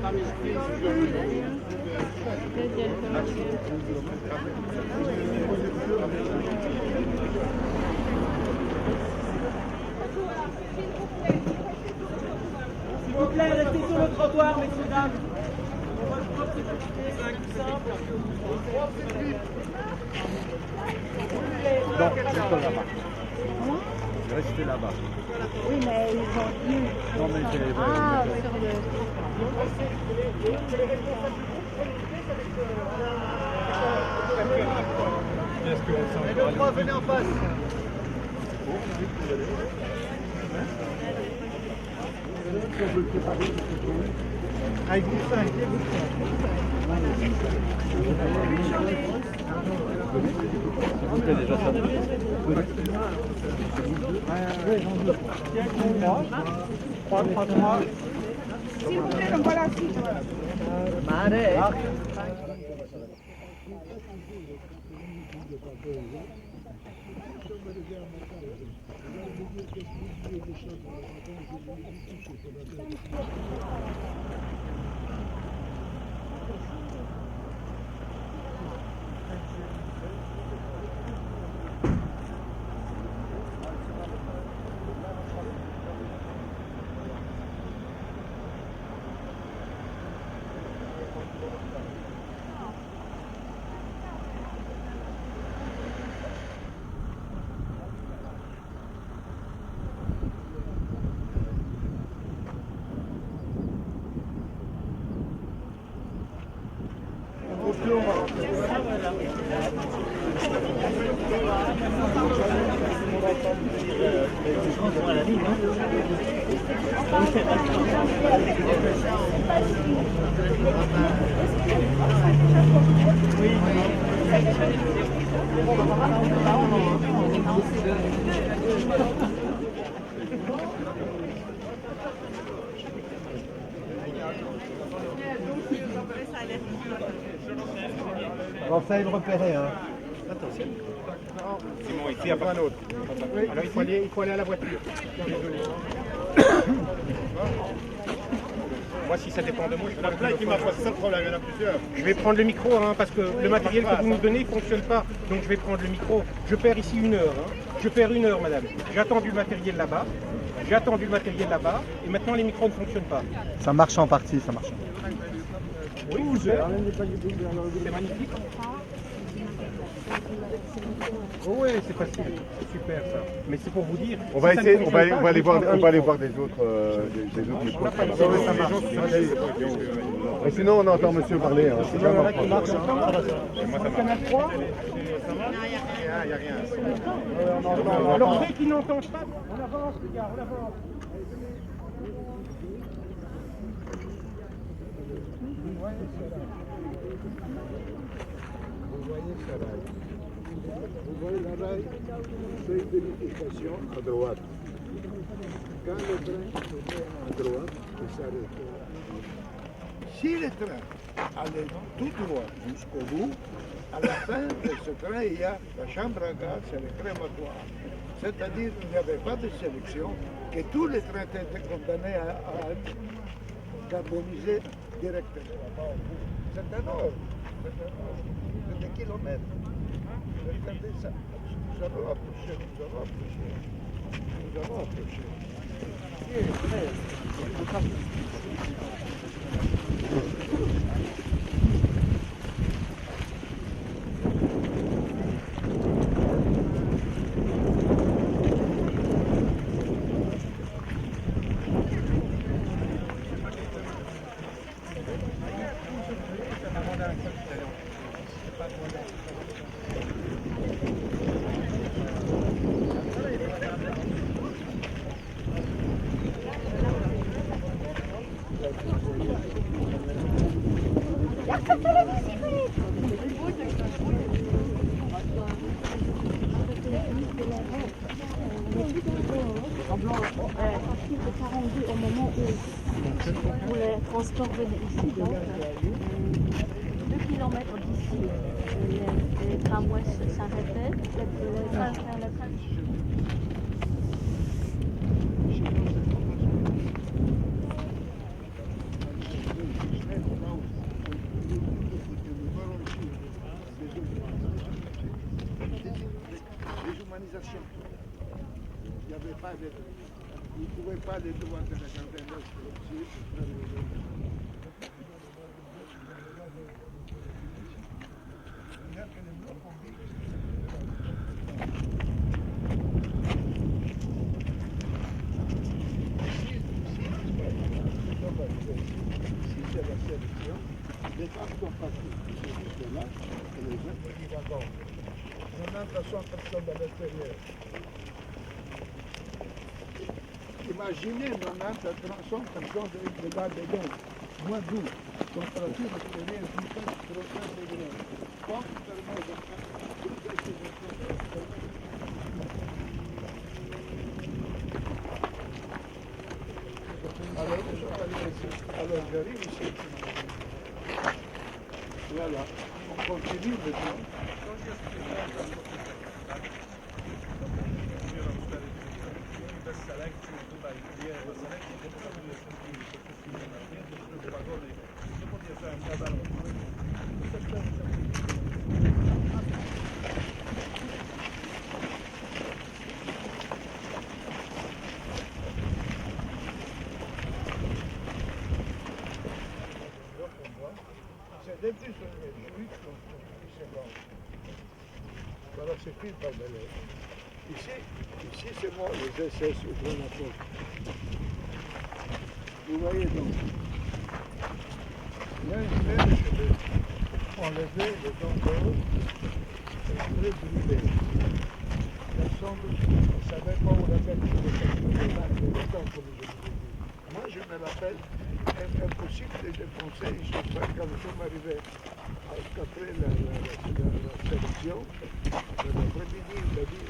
S'il vous plaît, restez sur le trottoir, messieurs, dames. On va le prendre, c'est plus simple. Non, restez là-bas. Restez là-bas. Oui, mais ils ont tenu. Non, mais j'ai... Ah, sur le... Le 3, venez en face. Avec vous 5. C'était déjà ça. S'il vous plaît, voilà aussi. Alors ça, il repérait, hein. Attention. C'est bon, ici, il n'y a pas un autre. Alors il faut aller à la voiture. Désolé. Moi, si ça dépend de moi, je vais qui m'a c'est ça le problème, il y en a plusieurs. Je vais prendre le micro, hein, parce que le matériel que vous nous donnez ne fonctionne pas. Donc je vais prendre le micro. Je perds ici 1 heure. Hein. Je perds 1 heure, madame. J'ai attendu le matériel là-bas. J'ai attendu le matériel là-bas. Et maintenant, les micros ne fonctionnent pas. Ça marche en partie, ça marche. Oui, c'est magnifique. Oh oui, c'est facile, c'est super ça. Mais c'est pour vous dire. On va essayer, on va aller voir des autres micros. Et sinon, on entend monsieur parler. Hein. C'est vraiment pas Moi, ça marche. Il n'y a rien. Alors, ceux qui n'entendent pas, on avance, les gars, on avance. Vous voyez la rail, c'est une vérification à droite. Quand le train se met à droite, il s'arrête. Si le train allait tout droit jusqu'au bout, à la fin de ce train, il y a la chambre à gaz et le crématoire. C'est-à-dire qu'il n'y avait pas de sélection, que tous les trains étaient condamnés à être carbonisés directement. C'est un ordre. C'est des kilomètres. Regardez ça. Nous allons approcher. Au moment où les transports venaient ici, donc 2 km d'ici, les tramways s'arrêtaient, le train pas de... Vous ne pouvez pas les devoir de regarder l'autre aussi. Si c'est la sélection, les femmes sont parties. C'est là, et les gens qui vont dans. 90 personnes à l'extérieur. Imaginez 90 personnes dedans. Moins 12. Température extérieure, 35 degrés. Quand alors j'arrive ici. Voilà, on continue maintenant. C'est des petits juifs c'est bon. Voilà, c'est pile par delà. Ici c'est moi, les SS au grand apport. Vous voyez donc. Il y a une paire de cheveux enlevés, les dents de haut, et très brûlés. Personne ne savait pas où la tête de le temps comme je vous ai dit. Moi je me rappelle, impossible de défoncer, je sais pas, quand nous sommes arrivés après la sélection, l'après-midi, il a dit,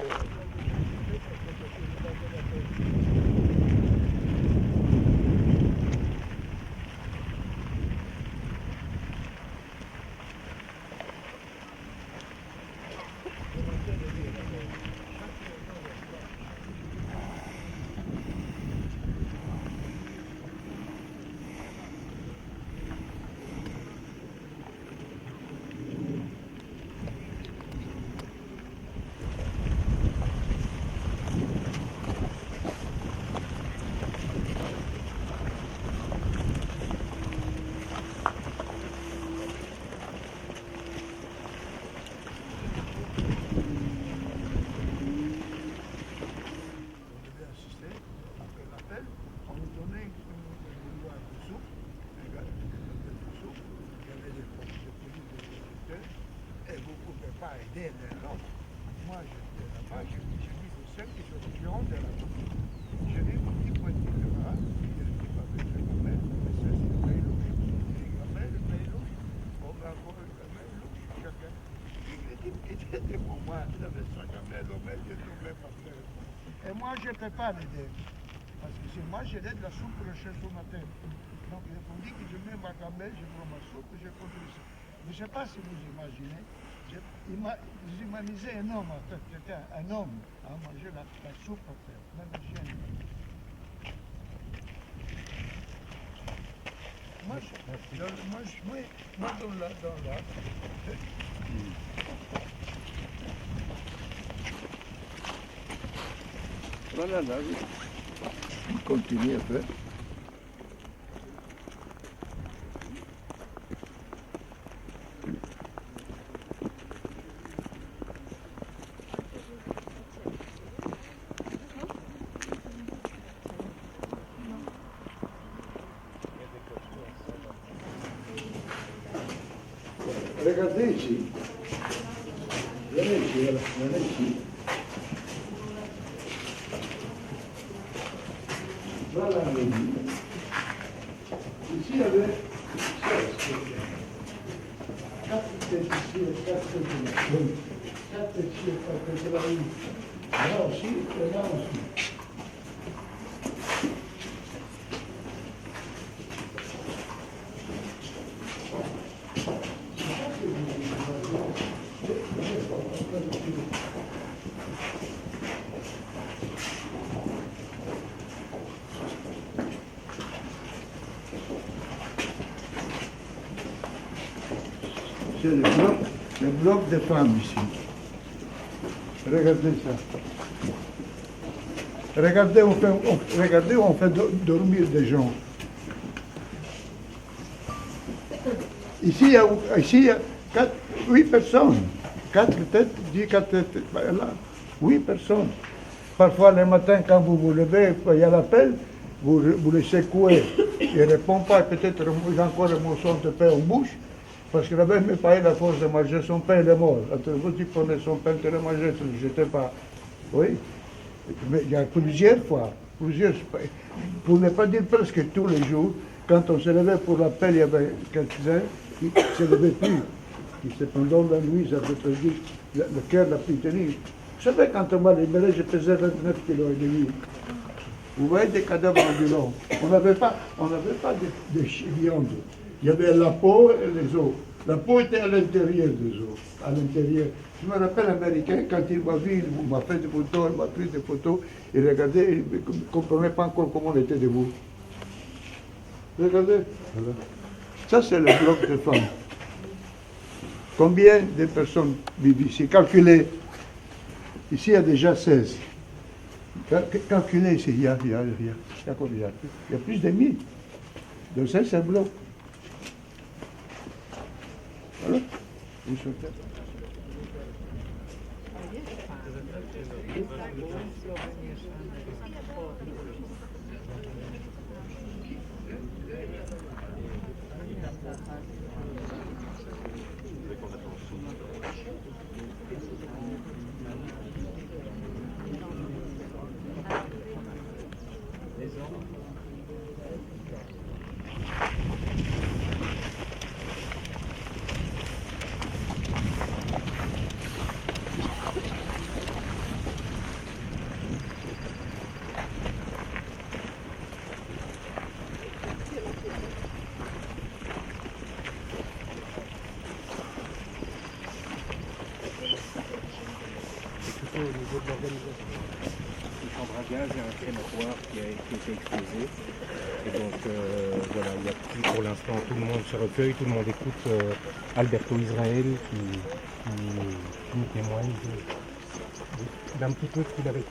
aider les gens. Moi, j'étais là-bas, je dis aux celles qui sont différents de la chose. Je dis mon petit pointu de là, il est petit avec le gamelle, mais ça c'est le mail louche. Le mail louche, on va avoir le gamelle louche, chacun. Il était pour moi, il avait sa gamelle au mail, il est tombé par terre. Et moi, je ne peux pas l'aider. Parce que si moi, j'ai de la soupe pour le chef au matin. Donc, il faut dire que je mets ma gamelle, je prends ma soupe et je continue ça. Je ne sais pas si vous imaginez. Vous imaginez un homme, quelqu'un, un homme, à manger la soupe à terre, même un chien. Moi, dans là. Voilà, là, oui. On continue un peu. Regardez ici. Venez ici. Voilà un lit. Ici, il y avait 16 4 têtes ici et 4 têtes là. 4 têtes ici et 4 têtes là. Là aussi et là aussi. C'est le bloc de femmes ici. Regardez ça. Regardez, on fait dormir des gens. Ici, il y a 8 personnes. 4 têtes, 4 têtes. Là, 8 personnes. Parfois, le matin, quand vous vous levez, il y a l'appel, vous le secouez. Il ne répond pas, peut-être il a encore un morceau de pain en bouche, parce qu'il n'avait même pas eu la force de manger son pain, il est mort. Vous, tu prenais son pain, tu le mangeais, tu ne le jetais pas. Oui. Mais il y a plusieurs fois, pour ne pas dire presque tous les jours, quand on se levait pour l'appel, il y avait quelques-uns qui ne se levaient plus. Qui, pendant la nuit, ça peut dire, le cœur n'a plus tenu. Vous savez, quand on m'a libéré, je pesais 29,5 kg. Vous voyez des cadavres ambulants. On n'avait pas de viande. Il y avait la peau et les os. La peau était à l'intérieur des os, à l'intérieur. Je me rappelle l'Américain, quand il m'a vu, il m'a fait des photos, il m'a pris des photos, il regardait, il ne comprenait pas encore comment on était debout. Regardez, voilà. Ça c'est le bloc de femmes. Combien de personnes vivent ici? Calculez. Ici, il y a déjà 16. Calculez ici, il y a combien? Il y a plus de 1000. Donc ça, c'est un bloc. Voilà. Au niveau de l'organisation. Une chambre à gaz et un crématoire qui a été exposé. Et donc voilà, il y a plus pour l'instant, tout le monde se recueille, tout le monde écoute Alberto Israël qui nous témoigne d'un petit peu ce qu'il a vécu.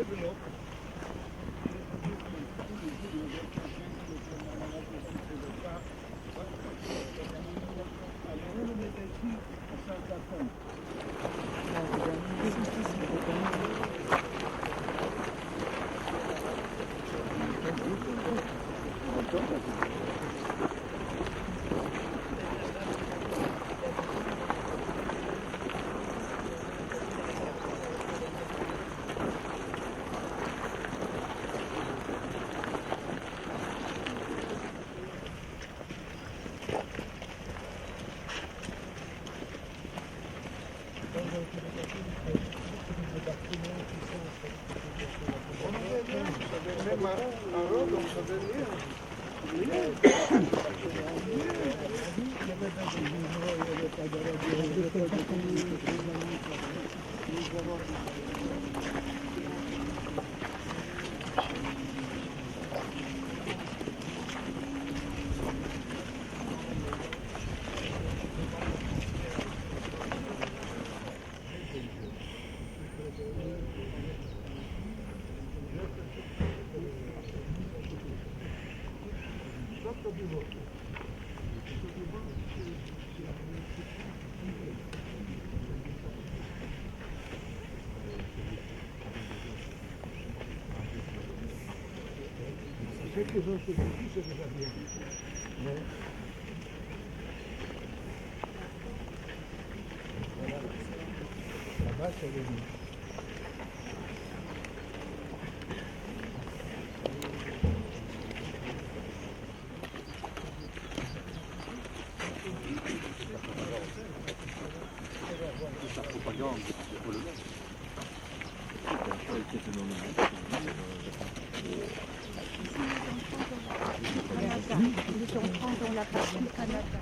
développe. Alors, on le met ici, à Saint-Capon. Même un road, on savait lire. Quelques autres outils, c'est déjà bien. Mais voilà, la vache, elle est venue. Ils sont dans la partie Canada.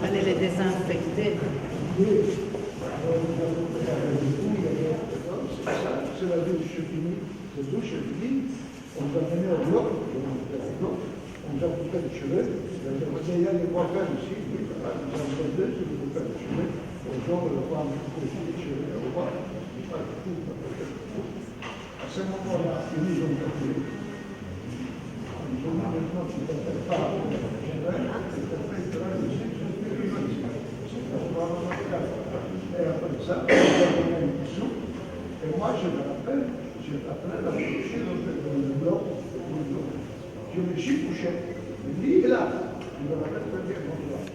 Allez les désinfecter. C'est la douche finie, c'est douche finie. On va venir au bloc, on va couper les cheveux. Il y a des coiffeurs aussi, oui, voilà, ils ont besoin de couper les cheveux. Aux gens, on va couper les cheveux, on va pas tout. À ce moment-là, ils nous ont coupé. Ils ont maintenant, tu ne t'appelles pas. Et après ça, on va donner une mission. Et moi, je me rappelle, la chercher dans le bloc. Je me suis couché. Il dit, là, je me rappelle très bien mon doigt.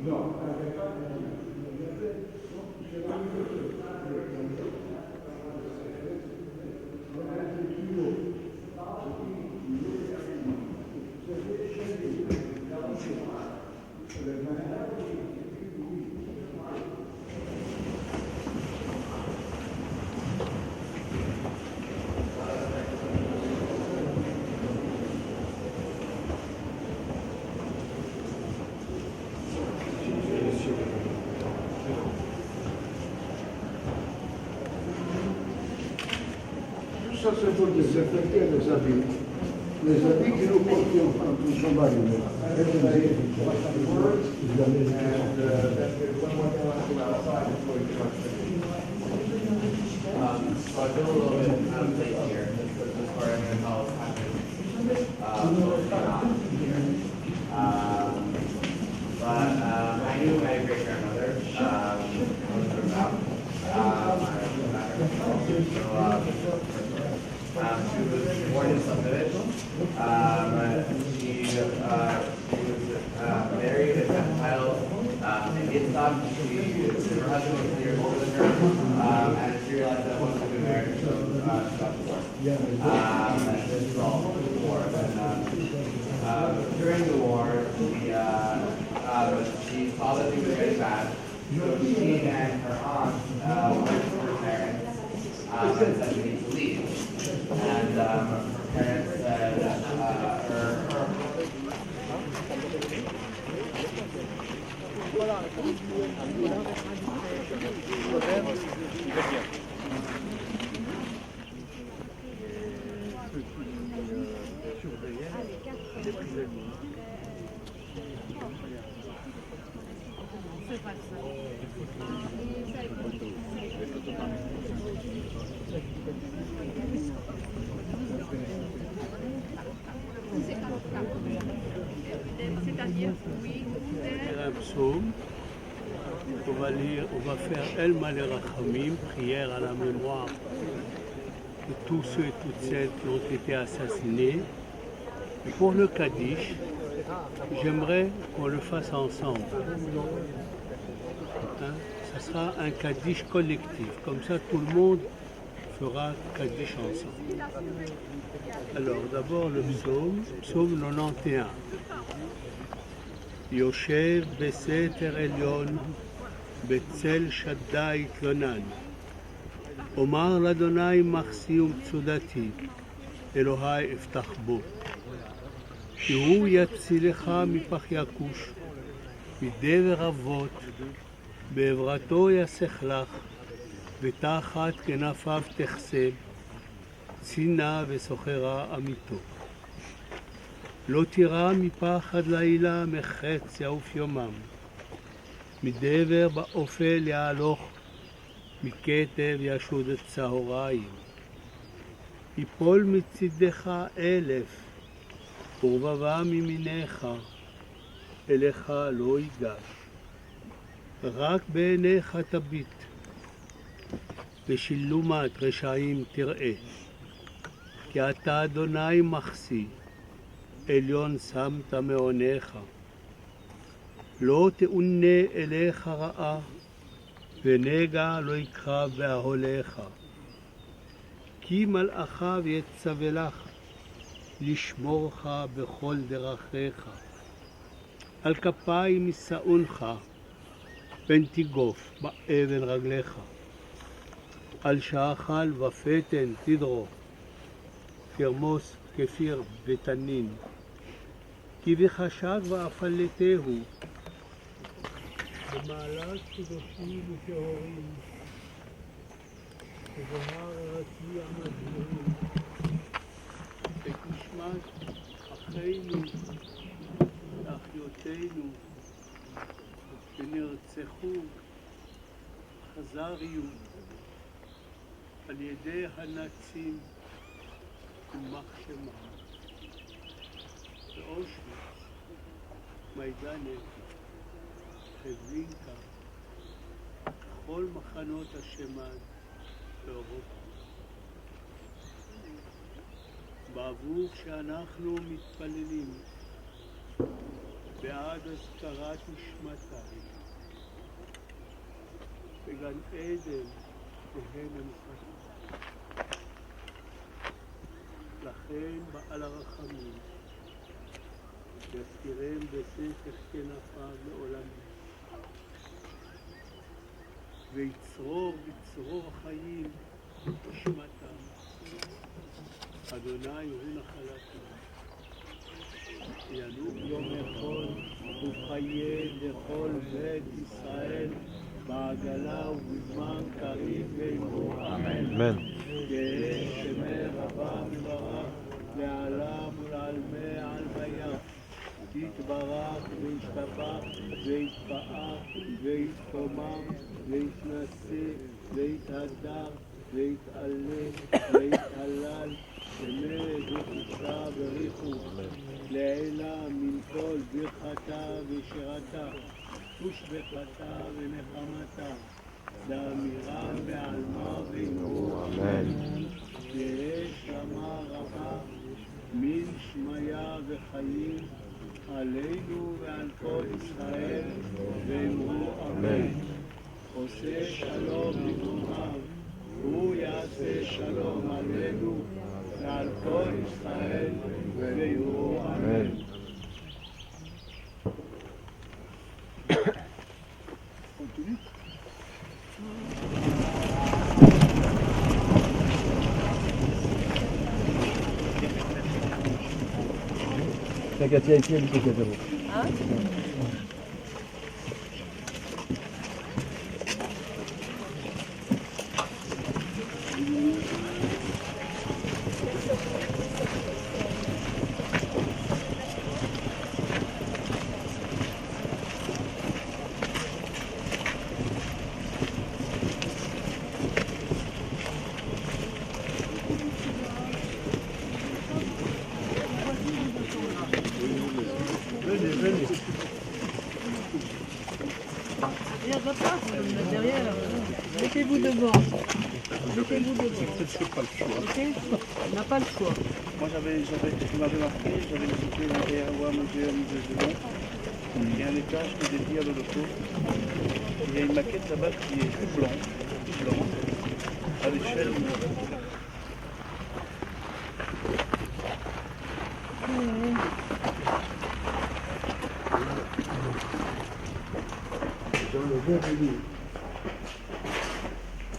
Non, ça c'est pour désinfecter les habits. Les habits que nous portions quand nous sommes arrivés. So I feel a little bit out of place here. This is where I'm going to call but I knew my great grandmother. She was born in subdivision. She was married and had a child in Yitzhak. Her husband was 3 years older than her, and she realized that once they've been married, so she got divorced. This is all the war. And during the war, she saw that things were getting bad. So she and her aunt went to her parents and said, "We need to leave." And her parents said, C'est-à-dire, oui, un psaume. On va faire El Malé Rachamim, prière à la mémoire de tous ceux et toutes celles qui ont été assassinés. Et pour le Kaddish, j'aimerais qu'on le fasse ensemble. Ça sera un Kaddish collectif, comme ça tout le monde fera Kaddish ensemble. Alors d'abord le psaume 91. יושב בסתר עליון, בצל שדי יתלונן. אומר לאדוני מחסי ומצודתי, אלוהי אפתח בו. כי הוא יצילך מפח יכוש, מדבר אבות, בעברתו יסך לך, ותחת כנפיו תחסה, צינה וסוחרה אמיתו. לא תירא מפחד לילה, מחץ יעוף יומם. מדבר באופל יהלוך, מכתב ישוד את צהריים. יפול מצידך 1000, ורבבה מימיניך, אליך לא ייגש. רק בעיניך תביט, ושילומת רשעים תראה. כי אתה אדוני מחסי, עליון שמת מעונך. לא תאונה אליך רעה, ונגע לא יקרב באהליך. כי מלאכיו יצווה לך, לשמורך בכל דרכיך. על כפיים ישאונך, פן תיגוף באבן רגליך. על שאכל ופתן תדרוך, פרמוס כפיר ותנין. כי בחשק ואפלתהו, במעלת קדושים וטהורים, ובהר ארצי המדהימים, ותשמט אחינו ואחיותינו שנרצחו חזריות על ידי הנאצים יימח שמם. באושוויץ, מיידנק, טרבלינקה, כל מחנות השמד באירופה. בעבור שאנחנו מתפללים בעד הזכרת נשמתם, בגן עדן תהא מנוחתם. לכן בעל הרחמים יזכירם בסתר כנפיו לעולם, ויצרור בצרור החיים נשמתם. אדוני הוא נחלתם. ינום יום יכול וחיי לכל בית ישראל בעגלה ובזמן קריב ואמרו אמן. יהא שמי רבה מברך לעלם ולעלמי עלמיה. יתברך וישתבח ויתפאר ויתקומם ויתנשא ויתהדר ויתעלה ויתהלל. שמי זכותה בריחו לעילה מן כל ברכתה ושירתה ושבחתה ונחמתה לאמירה בעלמה ואמרו אמן. תהא שלמה רבה מן שמיה וחיים, עלינו ועל כל ישראל, ואמרו אמן. עושה שלום במרומיו, הוא יעשה שלום עלינו ועל כל ישראל, ואמרו אמן. Derrière, mettez-vous devant. Mettez-vous devant. Ok. On n'a pas le choix. Moi, je m'avais marqué, j'avais visité l'Aéroa Museum de Geelong. Il y a un étage qui est dédié à l'Holocauste. Il y a une maquette là-bas qui est tout blanc, à l'échelle. Dans le verre de l'eau.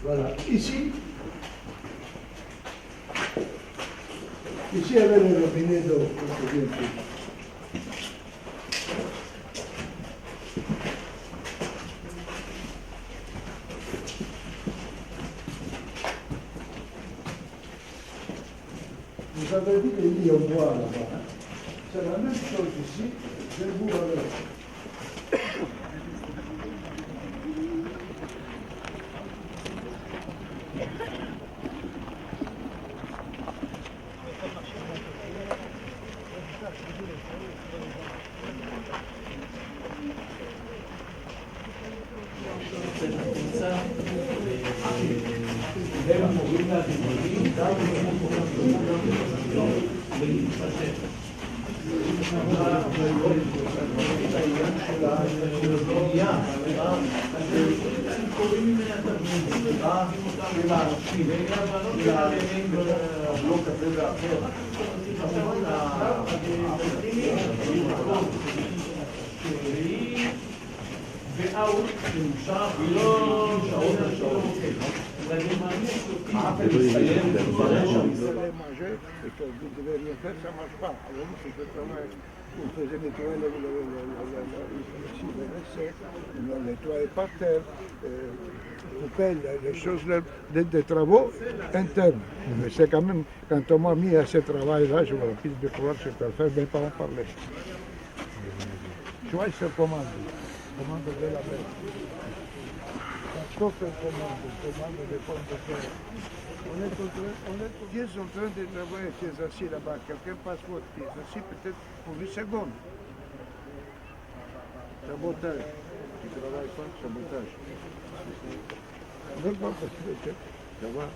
Voilà. Ici, il y avait le robinet d'eau. Vous avez vu les lits en bois là-bas. Hein? C'est la même chose ici. Je vous remercie. Et que vous devez rien faire, ça ne marche pas. Alors, c'est le travail. Vous faisiez nettoyer le WC, on nettoyait par terre, vous faites les choses des travaux internes. Mais c'est quand même, quand on m'a mis à ce travail-là, je me rappelle de pouvoir se faire faire, mes parents parlaient. Tu vois, c'est commande de la mer. Sauf commande de pommes de terre. Qui est en train de travailler, qui est assis là-bas, quelqu'un passe votre pied, assis peut-être pour 8 secondes. Sabotage. Tu ne travailles pas, sabotage. D'accord, ça va.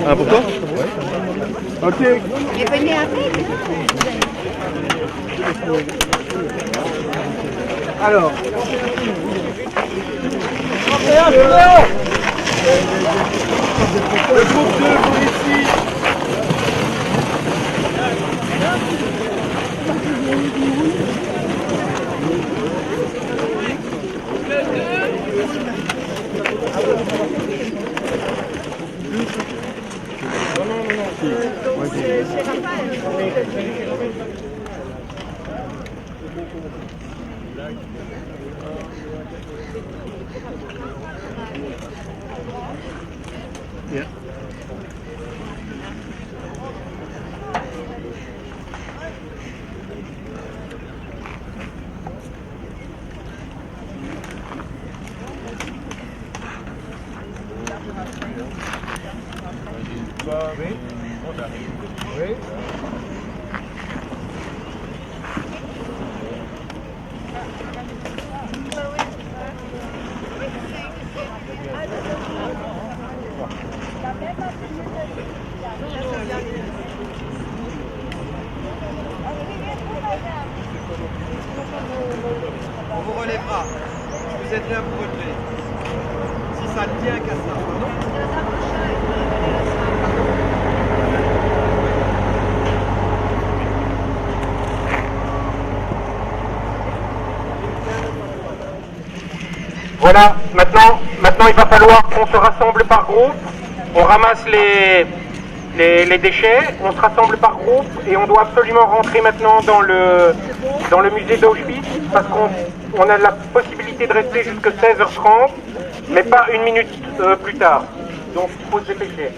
Ah, pour toi? Ok. Et venez après. Alors. Le groupe 2 pour ici. C'est Raphaël. Yeah. Oui. On vous relèvera. Vous êtes là pour relever. Si ça ne tient qu'à ça, pardon. Voilà, maintenant il va falloir qu'on se rassemble par groupe, on ramasse les déchets, on se rassemble par groupe et on doit absolument rentrer maintenant dans le musée d'Auschwitz parce qu'on a la possibilité de rester jusqu'à 16h30, mais pas une minute plus tard. Donc il faut se dépêcher.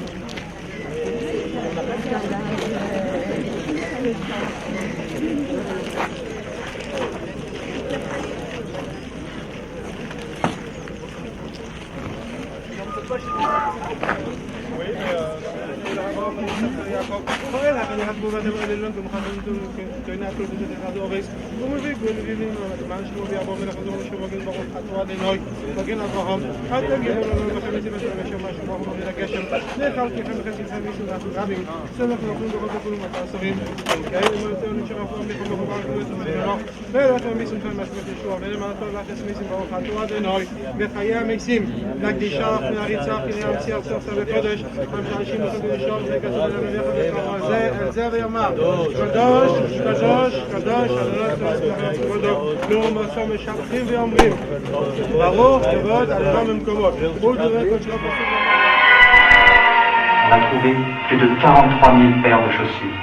On a trouvé plus de 43 000 paires de chaussures.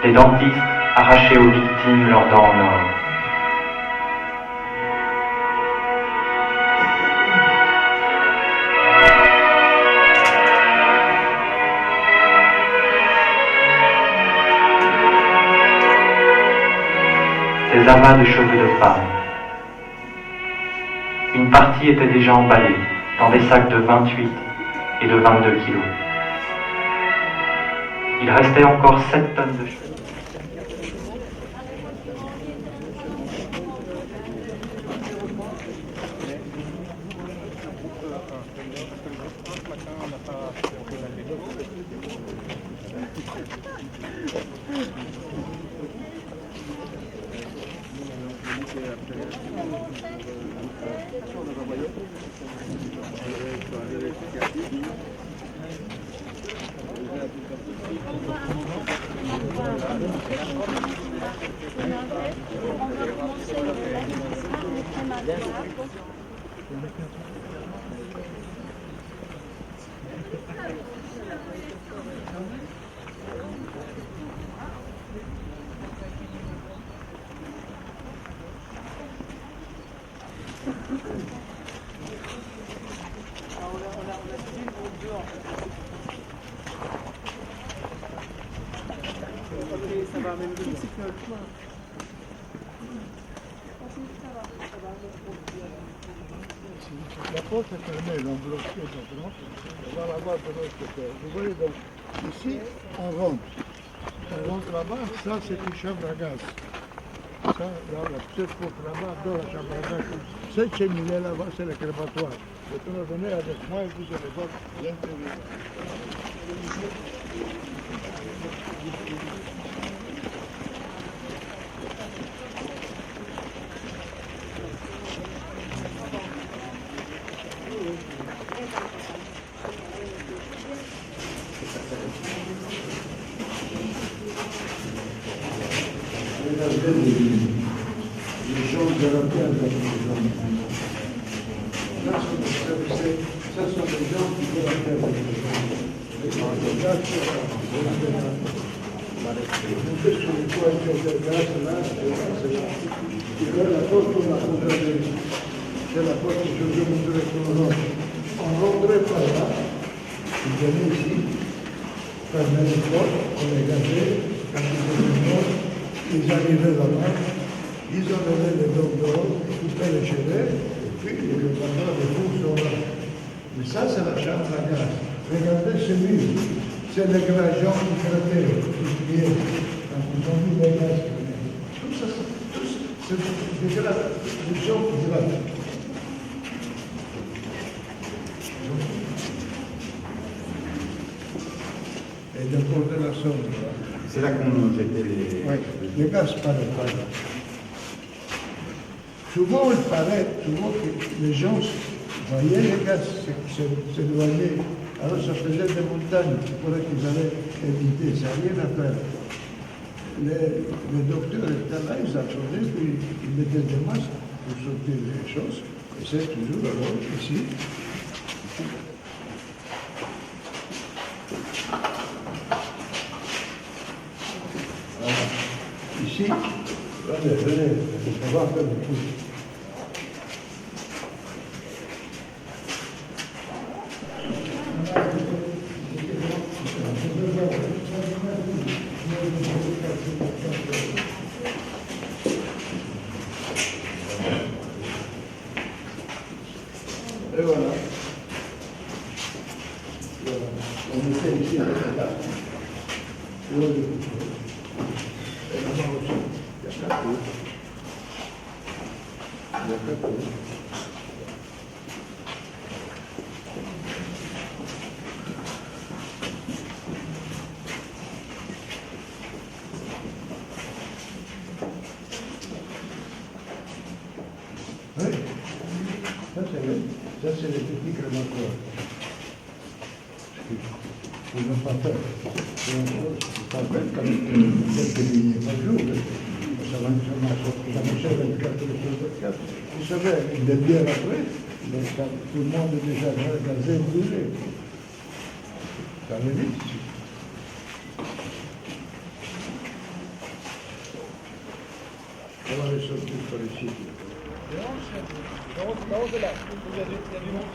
Des dentistes arrachés aux victimes leurs dents en or. Des amas de cheveux de femme. Une partie était déjà emballée dans des sacs de 28 et de 22 kilos. Il restait encore 7 tonnes de cheveux. La porte est fermée, l'on bloque maintenant. On va la voir de l'autre côté. Vous voyez donc, ici, on rentre. On rentre là-bas, ça c'est une chambre à gaz. Ça, là, la petite porte là-bas, dans la chambre à gaz. Cette cheminée là-bas, c'est le crématoire. Et puis venez avec moi et vous allez voir l'intérieur. Les gens de la terre, là, sont ça sont des gens qui veulent faire des qu'est-ce que les coalitions de grâce là, c'est la porte qu'on a conservée. C'est la porte que je vous montrerai sur le nom. On rentrait par là, ils venaient ici, fermaient les portes, on les gazait, quand ils étaient morts, ils arrivaient là-bas, ils enlevaient les dents dehors, ils coupaient les cheveux, et puis le bandage de fous sont là. Mais ça, c'est la chambre à gaz. Regardez ce mur. C'est les grands gens qui traitaient tout ce qui est. Quand ils ont mis les gaz. Tout ça, c'est des gens qui grattent. Et de porter la sonde. C'est là qu'on jetait les... Oui, les gaz par là. Souvent, il paraît, souvent que les gens voyaient les gaz s'éloigner. Alors ça faisait des montagnes, il faudrait qu'ils allaient éviter, ça n'a rien à faire. Les docteurs étaient là, ils attendaient, puis ils mettaient des masques pour sortir les choses. Et c'est toujours alors ici. Voilà. Ici, venez, on va faire le coup. Et voilà. On était ici à la et là, et là-bas aussi, il y a 4 tours. Il y a 4 tours. Oui, ça c'est les petits crématoires. Ils ne pas faire. C'est une chose, c'est pas bête comme quelques milliers par jour. Ça marchait 24 sur 24. Vous savez, une demi-heure après, tout le monde est déjà gazé et brûlé. Ça allait vite ici. On va les sortir par ici. Non, c'est là. Il y a du monde.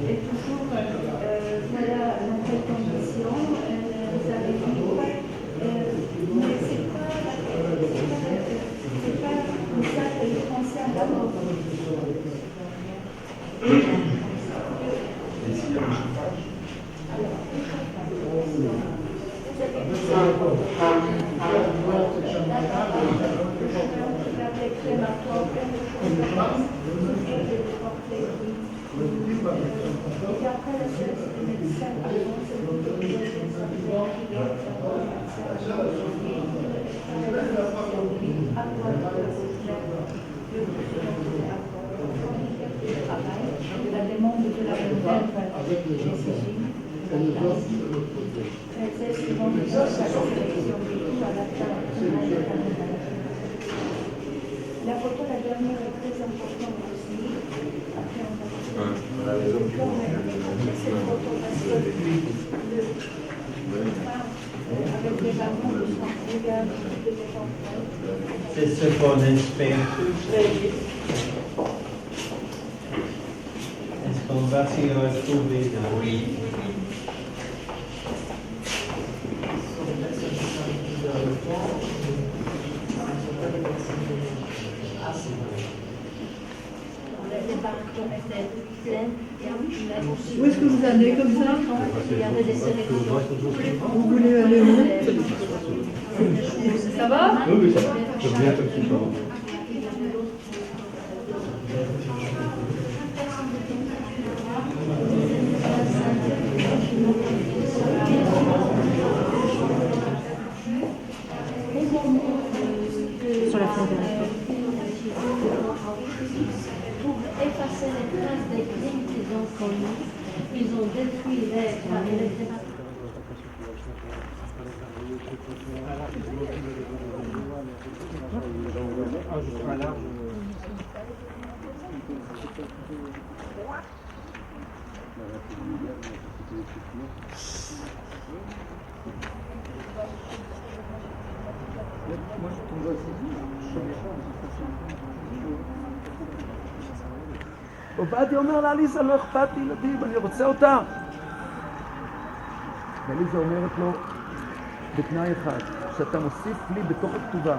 Et toujours, voilà, dans quelles conditions, vous avez vu, mais c'est pas comme ça que les Français d'abord. Et après, la sélection des médecins, c'est l'autorisation la demande de la avec les enfants. Et les autres de l'autre côté. C'est souvent les autres à la sélection du tout à la fin. La photo, la dernière, est très importante aussi. Après, on va cette photo parce que avec les parents de son regard de l'époque. C'est ce qu'on espère tous. Est-ce qu'on va s'y retrouver dans... Oui. On a débarqué carton était plein. Où est-ce que vous allez comme ça? Il y avait des sélections. Vous voulez aller où? Ça va? Oui, ça va. Je viens tout de suite. Sur la fondation. Pour effacer les traces des crimes qu'ils ont commis, ils ont détruit les עובדיה אומר לעליזה, לא אכפת לי ילדים, אני רוצה אותה. ועליזה אומרת לו, בתנאי אחד, שאתה מוסיף לי בתוך הכתובה,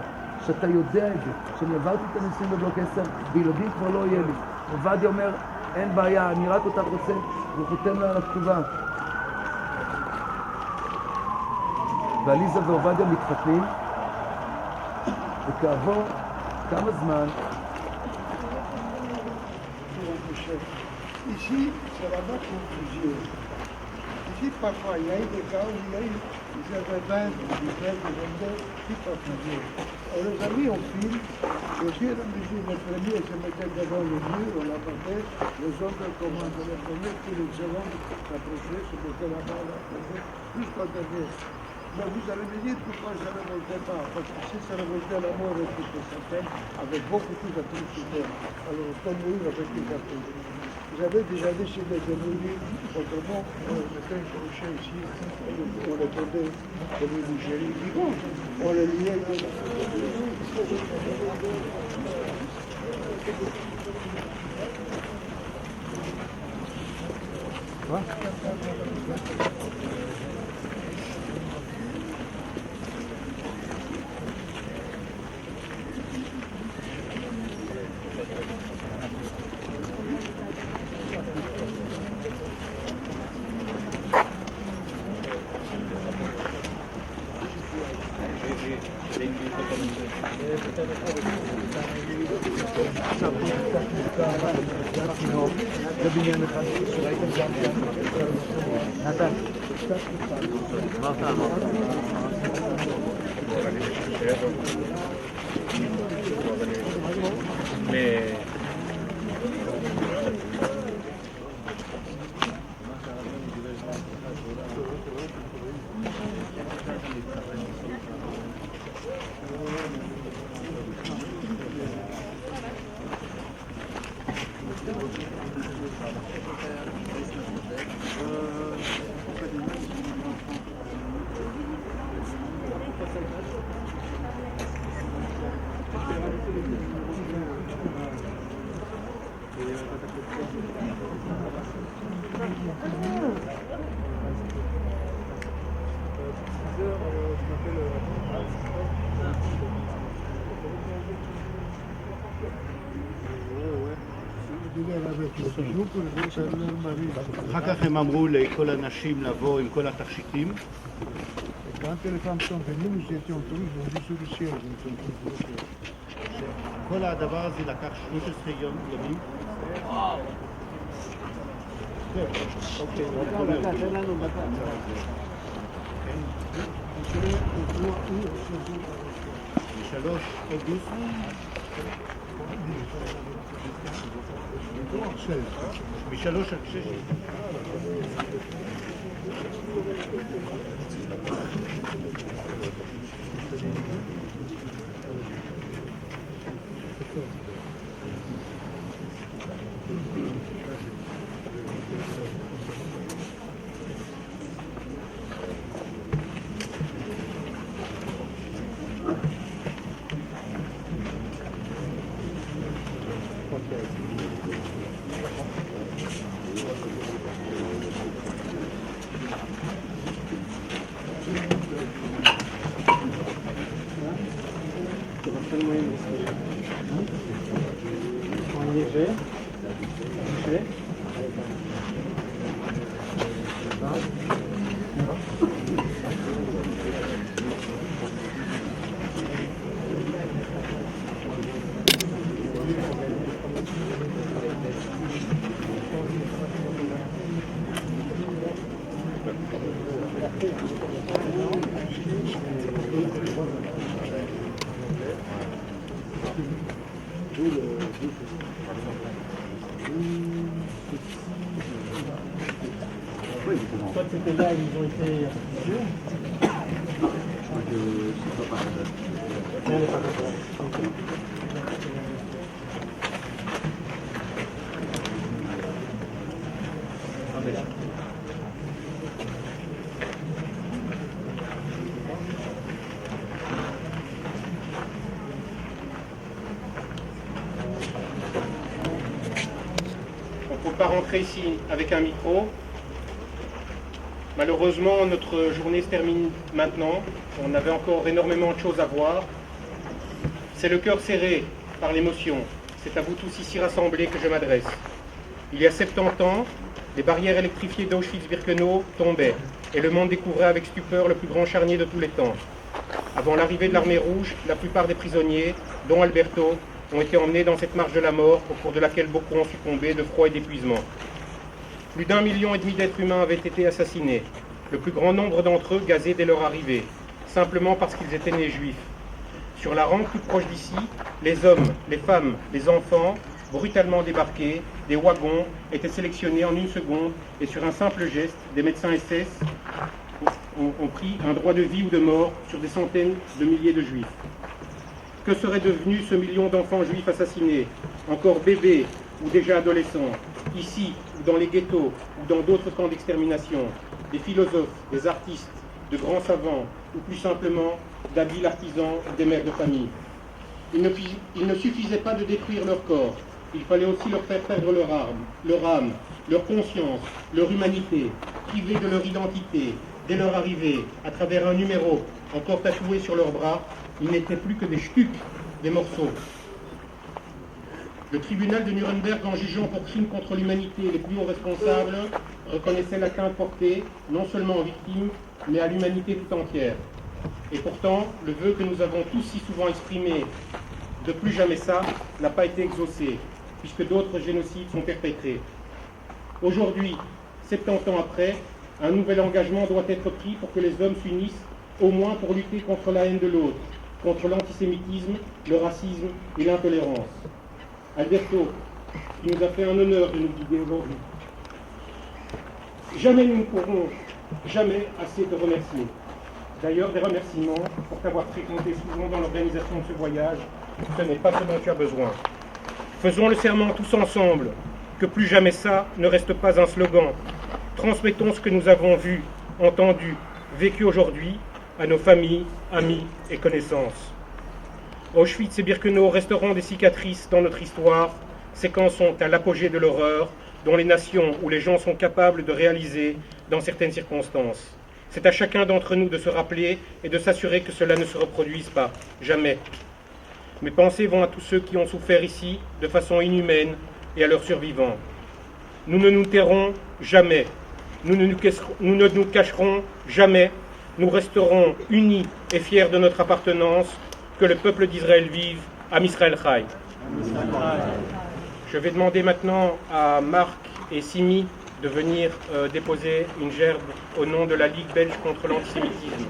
שאתה יודע את זה, שאני עברתי את הניסויים בבלוק 10, וילדים כבר לא יהיה לי. עובדיה אומר, אין בעיה, אני רק אותך רוצה, והוא חותם לה על הכתובה. ועליזה ועובדיה מתחתנים, וכעבור כמה זמן, Ici, c'est la même confusion. Ici, parfois, il y a eu des cas où il y a eu des événements, des faits, des vendeurs, qui confusion. Et les amis ont filé, et si la musique, le premier se mettait devant le mur, on l'attendait, les autres commandaient le premier, puis le second s'approchait, se mettait là-bas, jusqu'au dernier. Mais vous allez me dire pourquoi ça ne révoltait pas. Parce que si ça révoltait, la mort était certaine, avec beaucoup plus d'atrocité. Alors, comme nous, avec les attributs. Vous avez déjà décidé de mourir, autrement, on mettait un crochet ici, on les prenait comme une boucherie vivante. On les liait comme זה בניין אחד שראיתם גם כאן. נתן. אחר כך הם אמרו לכל הנשים לבוא עם כל התכשיטים. Quand les femmes sont venues, nous étions tous, ils ont vu sur le ciel. כל הדבר הזה לקח 13 ימים. אוקיי, תן לנו בדקה. ב-3 אוגוסט. ב-3 עד 6. Quand c'était là, ils ont été. On ne peut pas rentrer ici avec un micro. Malheureusement, notre journée se termine maintenant. On avait encore énormément de choses à voir. C'est le cœur serré par l'émotion. C'est à vous tous ici rassemblés que je m'adresse. Il y a 70 ans, les barrières électrifiées d'Auschwitz-Birkenau tombaient et le monde découvrait avec stupeur le plus grand charnier de tous les temps. Avant l'arrivée de l'armée rouge, la plupart des prisonniers, dont Alberto, ont été emmenés dans cette marche de la mort au cours de laquelle beaucoup ont succombé de froid et d'épuisement. Plus d'1,5 million d'êtres humains avaient été assassinés, le plus grand nombre d'entre eux gazés dès leur arrivée, simplement parce qu'ils étaient nés juifs. Sur la rampe toute proche d'ici, les hommes, les femmes, les enfants, brutalement débarqués, des wagons, étaient sélectionnés en une seconde et sur un simple geste, des médecins SS ont pris un droit de vie ou de mort sur des centaines de milliers de juifs. Que serait devenu ce million d'enfants juifs assassinés, encore bébés ou déjà adolescents, ici ou dans les ghettos ou dans d'autres camps d'extermination, des philosophes, des artistes, de grands savants ou plus simplement d'habiles artisans ou des mères de famille. Il ne suffisait pas de détruire leur corps, il fallait aussi leur faire perdre leur âme, leur conscience, leur humanité, privés de leur identité. Dès leur arrivée, à travers un numéro encore tatoué sur leurs bras, ils n'étaient plus que des stucs, des morceaux. Le tribunal de Nuremberg, en jugeant pour crimes contre l'humanité les plus hauts responsables, reconnaissait l'atteinte portée non seulement aux victimes, mais à l'humanité tout entière. Et pourtant, le vœu que nous avons tous si souvent exprimé de plus jamais ça n'a pas été exaucé, puisque d'autres génocides sont perpétrés. Aujourd'hui, 70 ans après, un nouvel engagement doit être pris pour que les hommes s'unissent, au moins pour lutter contre la haine de l'autre, contre l'antisémitisme, le racisme et l'intolérance. Alberto, qui nous a fait un honneur de nous guider aujourd'hui. Jamais nous ne pourrons jamais assez te remercier. D'ailleurs, des remerciements pour t'avoir fréquenté souvent dans l'organisation de ce voyage, ce n'est pas ce dont tu as besoin. Faisons le serment tous ensemble, que plus jamais ça ne reste pas un slogan. Transmettons ce que nous avons vu, entendu, vécu aujourd'hui à nos familles, amis et connaissances. Auschwitz et Birkenau resteront des cicatrices dans notre histoire, séquences sont à l'apogée de l'horreur, dont les nations ou les gens sont capables de réaliser dans certaines circonstances. C'est à chacun d'entre nous de se rappeler et de s'assurer que cela ne se reproduise pas, jamais. Mes pensées vont à tous ceux qui ont souffert ici de façon inhumaine et à leurs survivants. Nous ne nous tairons jamais, nous ne nous cacherons jamais, nous resterons unis et fiers de notre appartenance, que le peuple d'Israël vive, Am Israël Chai. Je vais demander maintenant à Marc et Simi de venir déposer une gerbe au nom de la Ligue belge contre l'antisémitisme.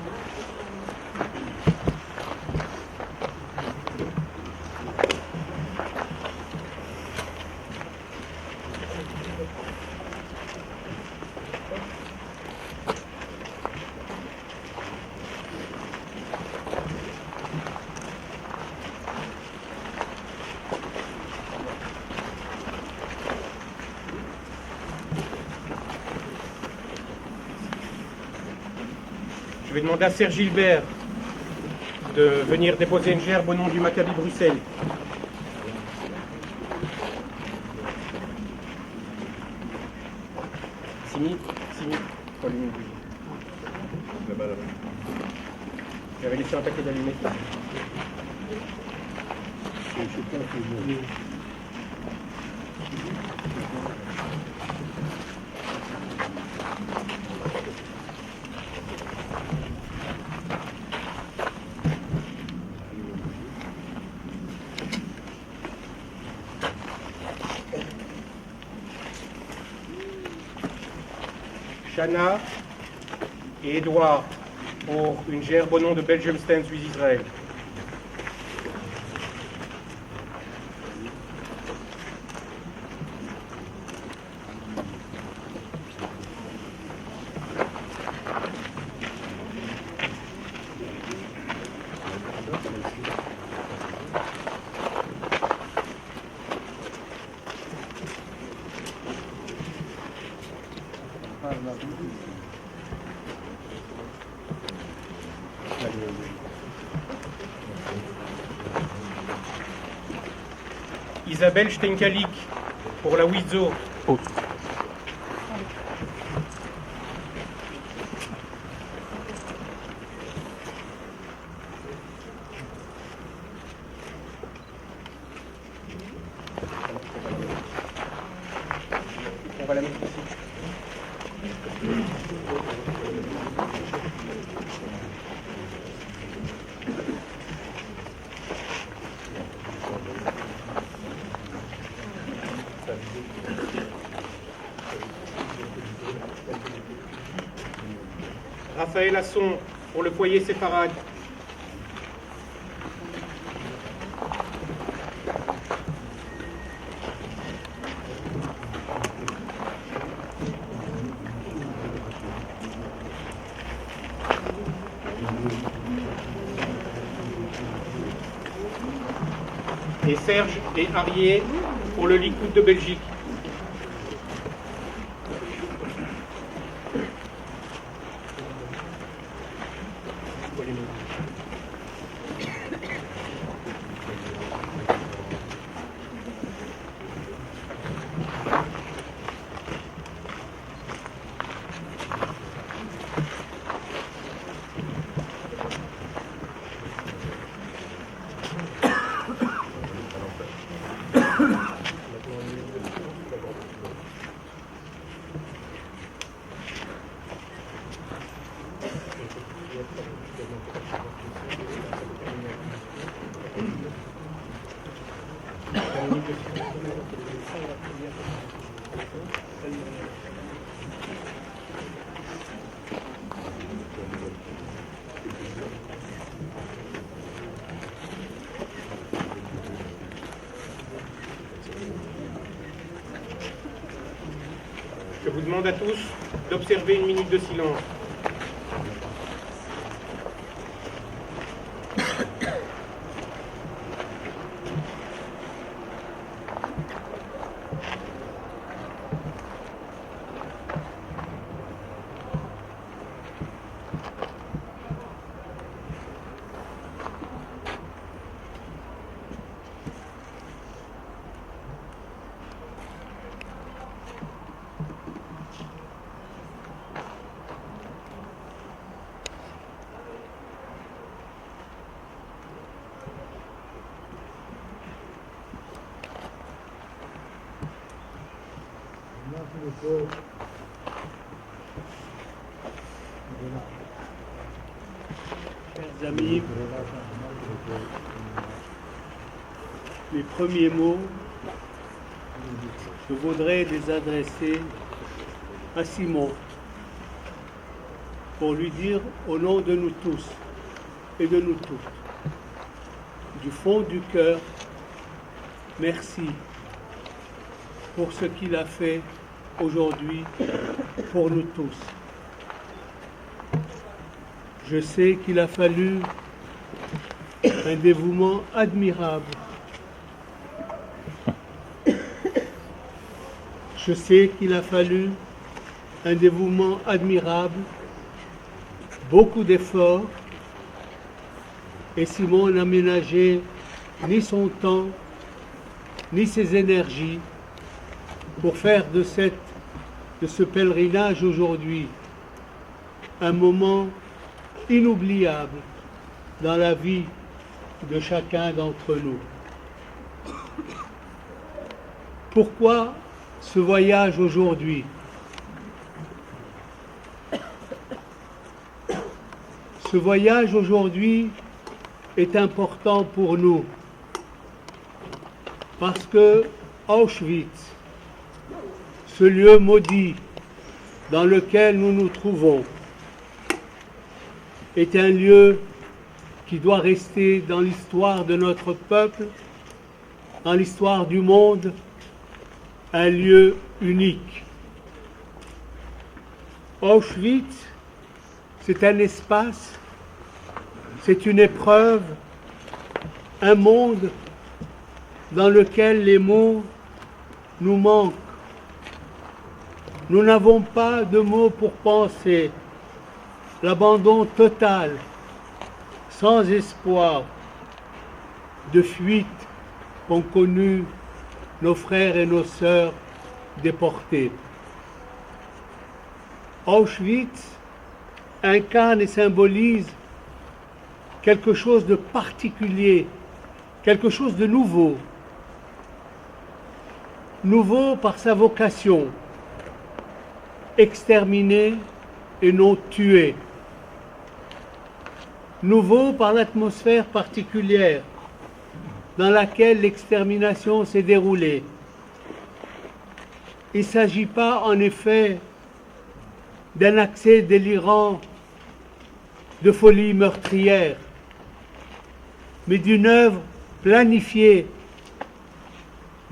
Je vais demander à Serge Gilbert de venir déposer une gerbe au nom du Maccabi Bruxelles. Simi, allume une bougie. Là-bas, là-bas. J'avais laissé un paquet d'allumettes là. Shana et Edouard pour une gerbe au nom de Belgium Stands with Israel. Isabelle Stenkalik pour la Wizo. On va la mettre ici. Raphaël Asson pour le foyer séfarade. Et Serge et Arié pour le Likoud de Belgique. Je vous demande à tous d'observer une minute de silence. Chers amis, mes premiers mots, je voudrais les adresser à Simon pour lui dire au nom de nous tous et de nous toutes, du fond du cœur, merci pour ce qu'il a fait aujourd'hui pour nous tous. Je sais qu'il a fallu un dévouement admirable. Je sais qu'il a fallu un dévouement admirable, beaucoup d'efforts, et Simon n'a ménagé ni son temps, ni ses énergies pour faire de ce pèlerinage aujourd'hui un moment inoubliable dans la vie de chacun d'entre nous. Pourquoi ce voyage aujourd'hui? Ce voyage aujourd'hui est important pour nous parce que Auschwitz, ce lieu maudit dans lequel nous nous trouvons, est un lieu qui doit rester dans l'histoire de notre peuple, dans l'histoire du monde, un lieu unique. Auschwitz, c'est un espace, c'est une épreuve, un monde dans lequel les mots nous manquent. Nous n'avons pas de mots pour penser l'abandon total, sans espoir, de fuite qu'ont connu nos frères et nos sœurs déportés. Auschwitz incarne et symbolise quelque chose de particulier, quelque chose de nouveau. Nouveau par sa vocation, exterminer et non tuer. Nouveau par l'atmosphère particulière dans laquelle l'extermination s'est déroulée. Il ne s'agit pas en effet d'un accès délirant de folie meurtrière, mais d'une œuvre planifiée,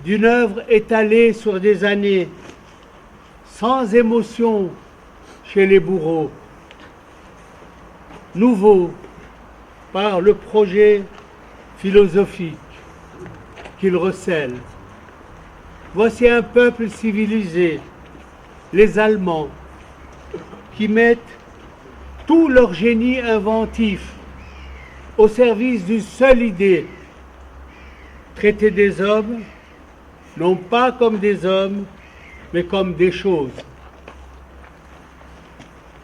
d'une œuvre étalée sur des années, sans émotion chez les bourreaux. Nouveau par le projet philosophique qu'il recèle. Voici un peuple civilisé, les Allemands, qui mettent tout leur génie inventif au service d'une seule idée, traiter des hommes, non pas comme des hommes, mais comme des choses.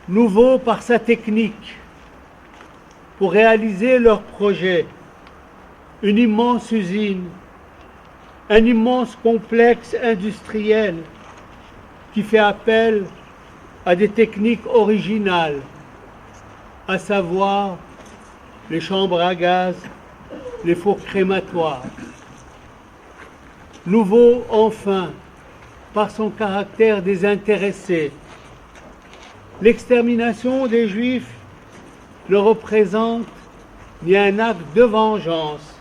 Nouveau par sa technique, pour réaliser leur projet, une immense usine, un immense complexe industriel qui fait appel à des techniques originales, à savoir les chambres à gaz, les fours crématoires. Nouveau, enfin, par son caractère désintéressé. L'extermination des Juifs ne représente ni un acte de vengeance,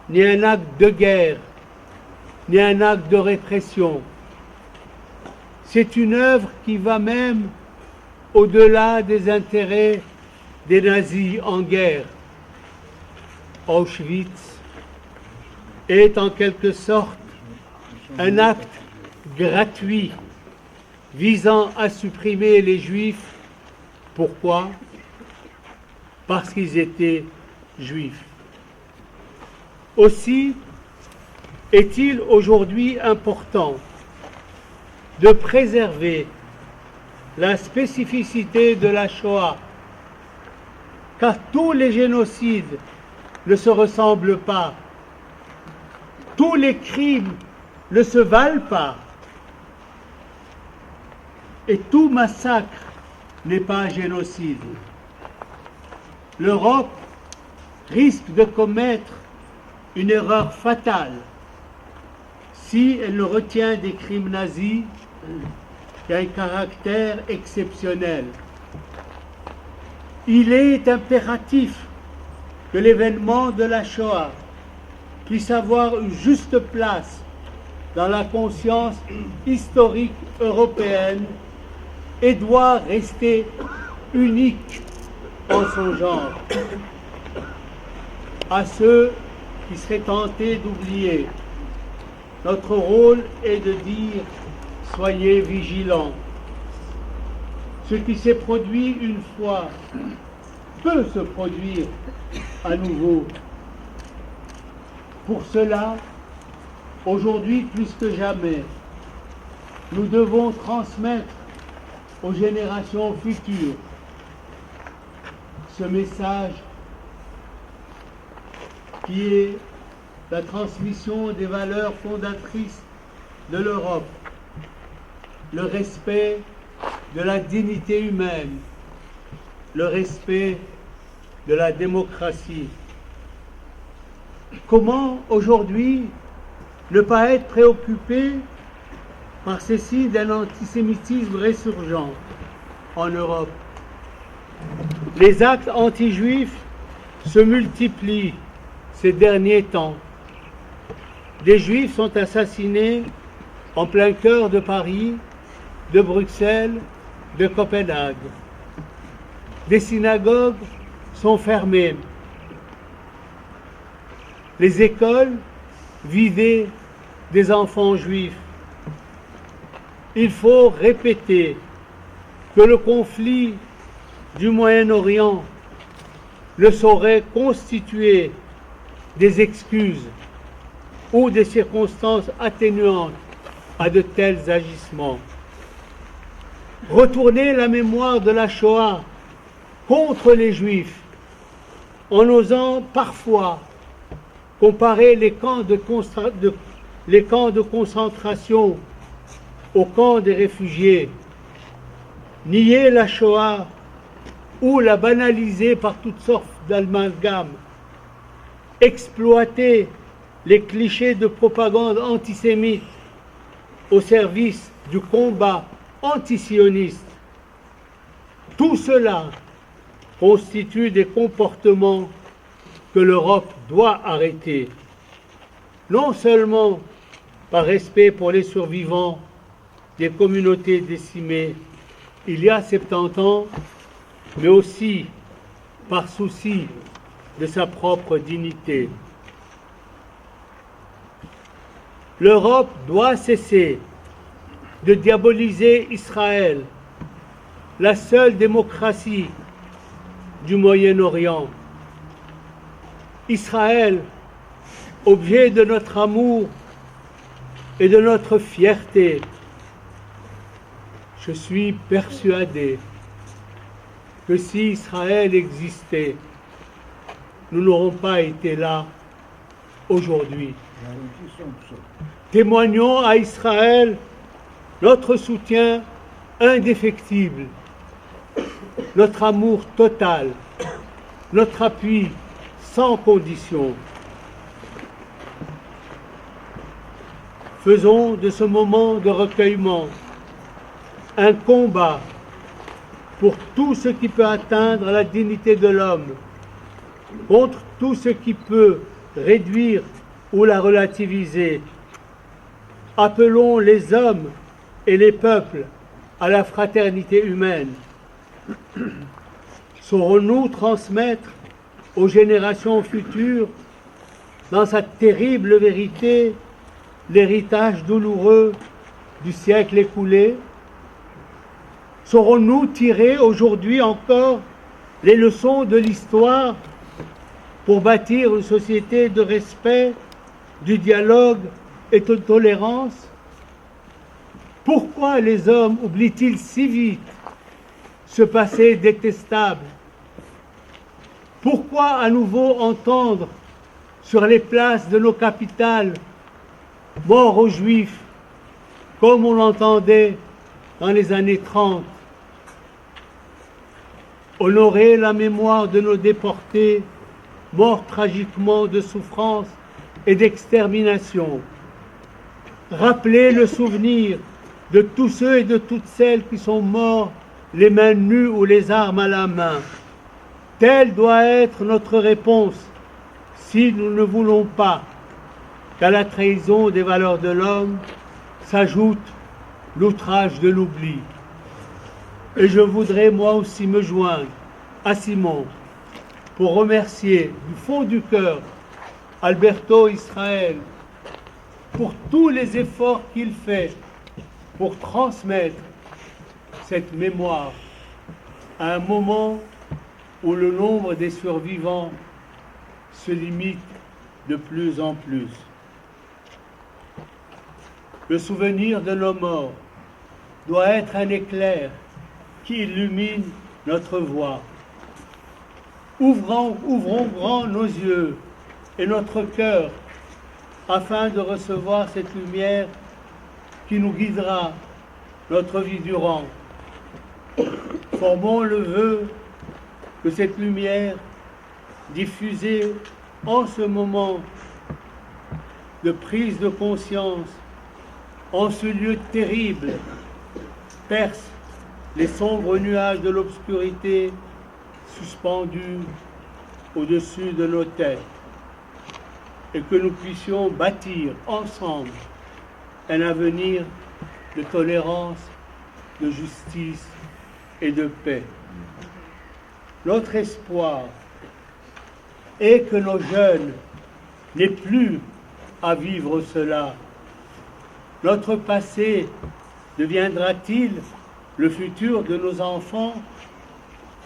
ni un acte de guerre, ni un acte de répression. C'est une œuvre qui va même au-delà des intérêts des nazis en guerre. Auschwitz est en quelque sorte un acte gratuit visant à supprimer les Juifs. Pourquoi? Parce qu'ils étaient Juifs. Aussi est-il aujourd'hui important de préserver la spécificité de la Shoah, car tous les génocides ne se ressemblent pas, tous les crimes ne se valent pas, et tout massacre n'est pas un génocide. L'Europe risque de commettre une erreur fatale si elle ne retient des crimes nazis qu'un caractère exceptionnel. Il est impératif que l'événement de la Shoah puisse avoir une juste place dans la conscience historique européenne et doit rester unique en son genre. À ceux qui seraient tentés d'oublier, notre rôle est de dire « soyez vigilants ». Ce qui s'est produit une fois peut se produire à nouveau. Pour cela, aujourd'hui plus que jamais, nous devons transmettre aux générations futures ce message qui est la transmission des valeurs fondatrices de l'Europe, le respect de la dignité humaine, le respect de la démocratie. Comment aujourd'hui ne pas être préoccupé par ces signes d'un antisémitisme résurgent en Europe? Les actes anti-juifs se multiplient ces derniers temps. Des juifs sont assassinés en plein cœur de Paris, de Bruxelles, de Copenhague. Des synagogues sont fermées. Les écoles vidées des enfants juifs. Il faut répéter que le conflit du Moyen-Orient ne saurait constituer des excuses ou des circonstances atténuantes à de tels agissements. Retourner la mémoire de la Shoah contre les Juifs en osant parfois comparer les camps de concentration aux camps des réfugiés, nier la Shoah ou la banaliser par toutes sortes d'amalgames, exploiter les clichés de propagande antisémite au service du combat antisioniste. Tout cela constitue des comportements que l'Europe doit arrêter, non seulement par respect pour les survivants des communautés décimées il y a 70 ans, mais aussi par souci de sa propre dignité. L'Europe doit cesser de diaboliser Israël, la seule démocratie du Moyen-Orient. Israël, objet de notre amour et de notre fierté. Je suis persuadé que si Israël existait, nous n'aurons pas été là aujourd'hui. Témoignons à Israël notre soutien indéfectible, notre amour total, notre appui sans condition. Faisons de ce moment de recueillement un combat pour tout ce qui peut atteindre la dignité de l'homme, contre tout ce qui peut réduire ou la relativiser. Appelons les hommes et les peuples à la fraternité humaine. Saurons-nous transmettre aux générations futures, dans sa terrible vérité, l'héritage douloureux du siècle écoulé? Saurons-nous tirer aujourd'hui encore les leçons de l'histoire pour bâtir une société de respect, du dialogue et de tolérance? Pourquoi les hommes oublient-ils si vite ce passé détestable? Pourquoi à nouveau entendre sur les places de nos capitales « mort aux Juifs » comme on l'entendait dans les années 30? Honorer la mémoire de nos déportés morts tragiquement de souffrance et d'extermination. Rappeler le souvenir de tous ceux et de toutes celles qui sont morts les mains nues ou les armes à la main. Telle doit être notre réponse si nous ne voulons pas qu'à la trahison des valeurs de l'homme s'ajoute l'outrage de l'oubli. Et je voudrais moi aussi me joindre à Simon pour remercier du fond du cœur Alberto Israël pour tous les efforts qu'il fait pour transmettre cette mémoire à un moment où le nombre des survivants se limite de plus en plus. Le souvenir de nos morts doit être un éclair qui illumine notre voie. Ouvrons grand nos yeux et notre cœur afin de recevoir cette lumière qui nous guidera notre vie durant. Formons le vœu que cette lumière diffusée en ce moment de prise de conscience, en ce lieu terrible, perce les sombres nuages de l'obscurité suspendus au-dessus de nos têtes, et que nous puissions bâtir ensemble un avenir de tolérance, de justice et de paix. Notre espoir est que nos jeunes n'aient plus à vivre cela. Notre passé deviendra-t-il le futur de nos enfants?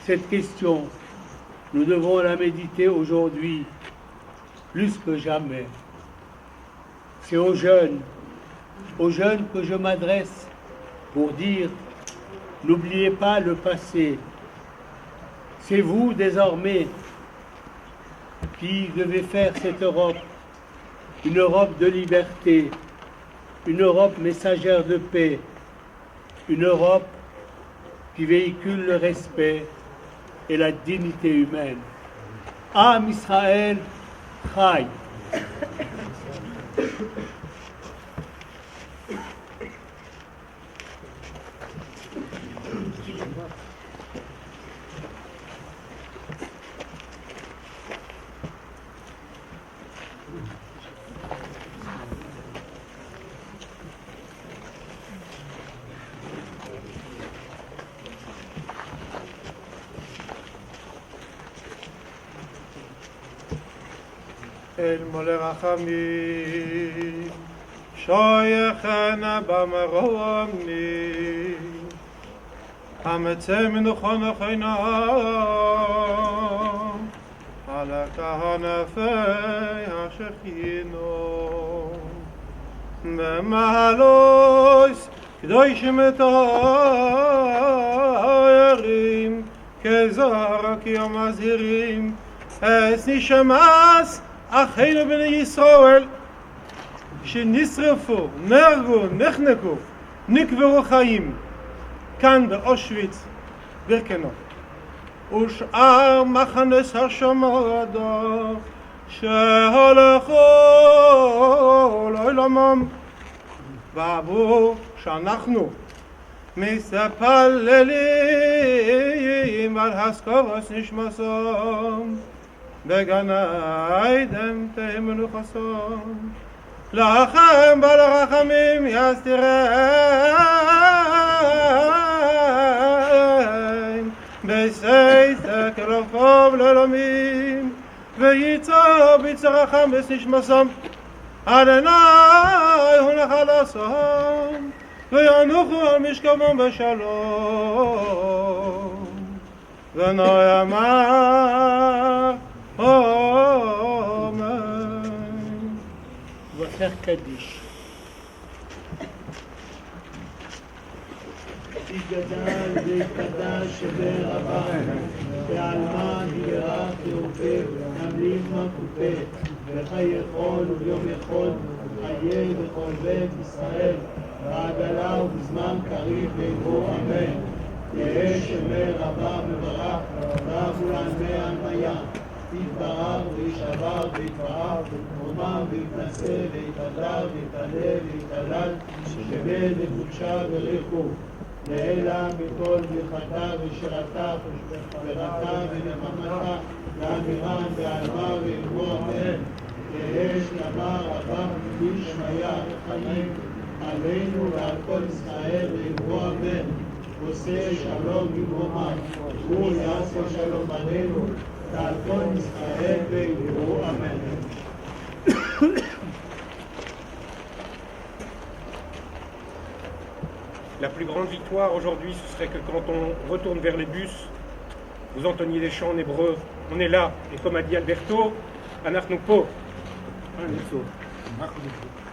Cette question, nous devons la méditer aujourd'hui, plus que jamais. C'est aux jeunes que je m'adresse pour dire, n'oubliez pas le passé. C'est vous désormais qui devez faire cette Europe, une Europe de liberté, une Europe messagère de paix, une Europe qui véhicule le respect et la dignité humaine. Am Israël Chai. אל מלא רחמים, שויכנה במרומני, המצא מנוחו נחינה, על הכהנפי השכינו, במעלויס קדושים מתארים, כזרע כי המזהירים, אס נשמאס אחינו בני ישראל שנשרפו, נהרגו, נחנקו, נקברו חיים כאן באושוויץ, בירקנו, ושאר מחנס השמדה שהלכו לעולמם, ועבור שאנחנו מספללים על הסקובס נשמסם בגן עדן תהי מנוחסם, לכם ולרחמים יסתירם בסייסק אלופוב לעולמים, וייצא בצרכם ונשמסם, אדוני הוא נחלתם וינוחו על משכבם בשלום, ונאמר אמן. On va faire Kaddish. יגדל ויקדש ברבה, בעלמא ירח ירופא, נמליך מקופא, בחייכון וביום יכול, חיה בכל בית ישראל, בעגלה ובזמן קריב ביבוא אמן. יהא שמי רבה מברך, רב ולענמי עלמיה, יתברך וישבר ויתפאר, ותרומה ויתנשא ויתהדר ויתעלה ויתהלל, שווה לקודשה וריחו. לעילה מכל ברכתה ושירתה וחברתה ונממתה לאמירן ועלמה ואלמו אמן. יהא שלמה רבה וישמיה וחיים עלינו ועל כל ישראל ואלמו אמן. עושה שלום במרומה, הוא יעשה שלום עלינו ועל כל ישראל ואלמו אמן. La plus grande victoire aujourd'hui, ce serait que quand on retourne vers les bus, vous entonniez des chants en hébreu. On est là, et comme a dit Alberto, Anachnu po.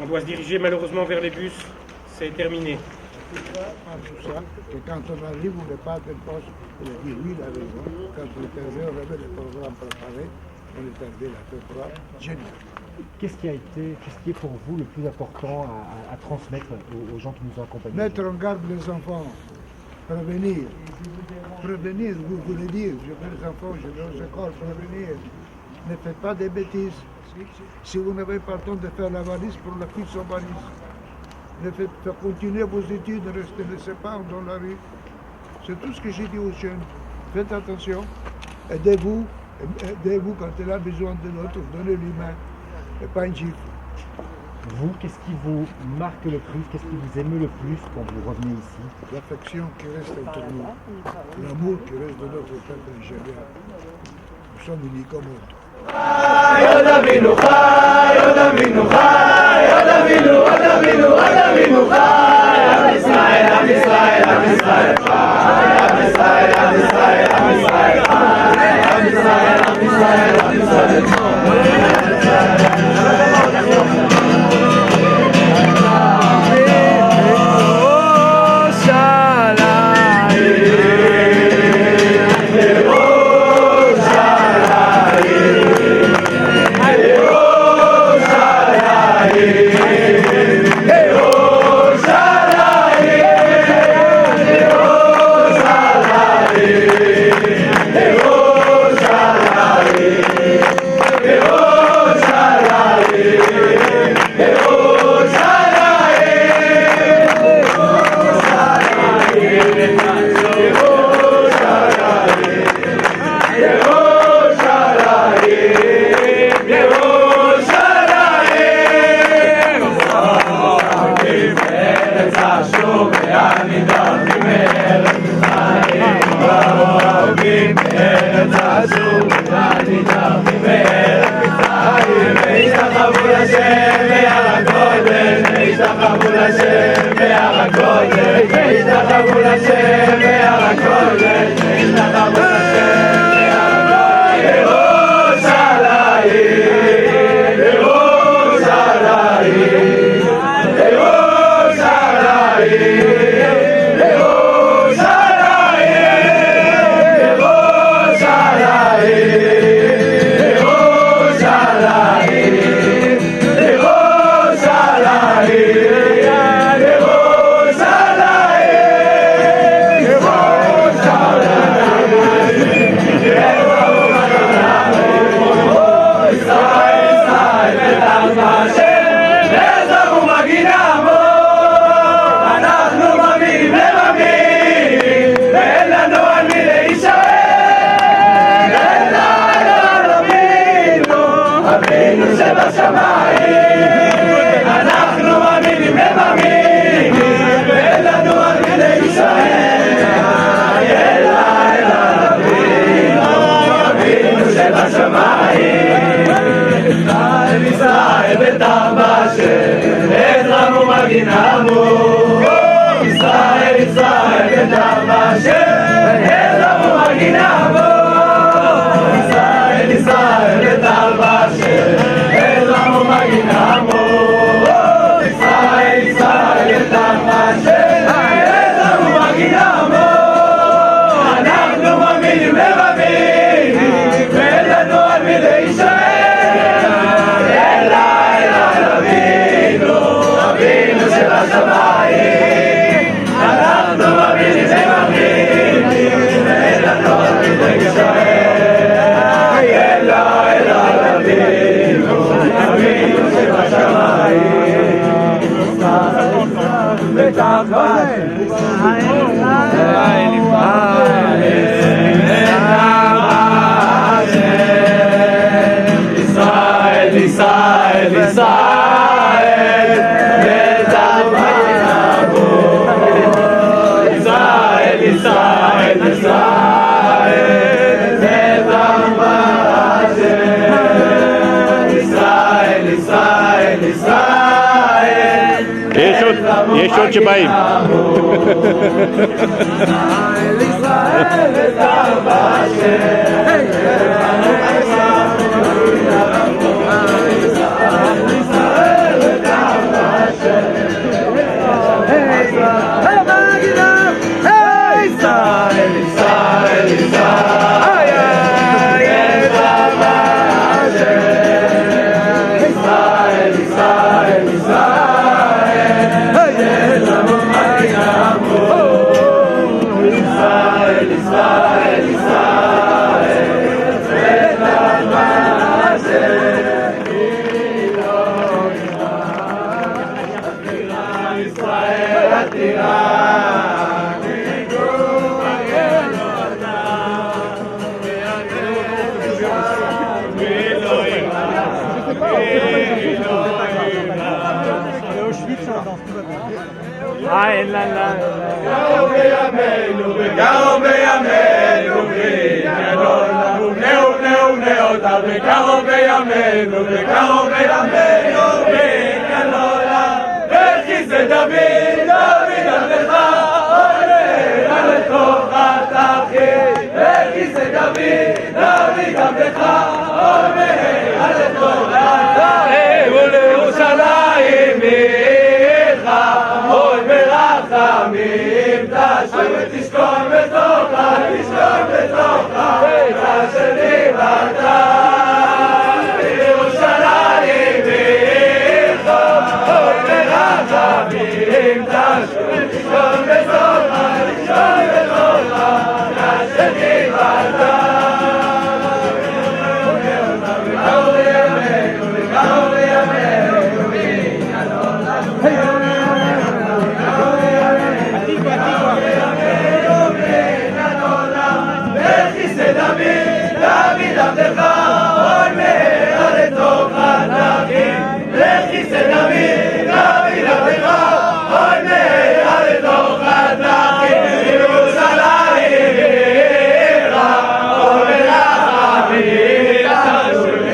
On doit se diriger malheureusement vers les bus, c'est terminé. Et quand on arrive, on n'est pas de poste, il a dit oui, il a raison. Quand on était arrivé, on avait des programmes préparés. on est arrivé là, peu propre, génial. Qu'est-ce qui est pour vous le plus important à transmettre aux gens qui nous ont accompagnés? Mettre en garde les enfants, prévenir. Prévenir, vous voulez dire, je veux les enfants, je veux aux écoles, prévenir. Ne faites pas des bêtises. Si vous n'avez pas le temps de faire la valise, pour la fille sans valise. Ne faites pas continuer vos études, ne laissez pas dans la rue. C'est tout ce que j'ai dit aux jeunes. Faites attention, aidez-vous quand elle a besoin de l'autre, donnez-lui main, et pas une gifle. Vous, qu'est-ce qui vous marque le plus, qu'est-ce qui vous émeut le plus quand vous revenez ici? L'affection qui reste entre nous, l'amour qui reste de notre peuple nigérien. Nous sommes unis comme autres. יש עוד שבאים. Hey, אין לה. גרו בימינו וגרו בימינו ובנה אותה וגרו בימינו וגרו בימינו וגלולה וכיסא דוד עבדך עולה לתוך התחתית וכיסא דוד עבדך עולה לתוך התחתית ולירושלים עירך עוד ברחמים תשוב ותשכון בתוכה אשר דיברת ירושלים עירך עוד ברחמים תשוב ותשכון בתוכה אשר דיברת דוד עבדך עוד מהרה לתוך התחתית וכיסא דוד עבדך עוד מהרה לתוך התחתית ירושלים עירך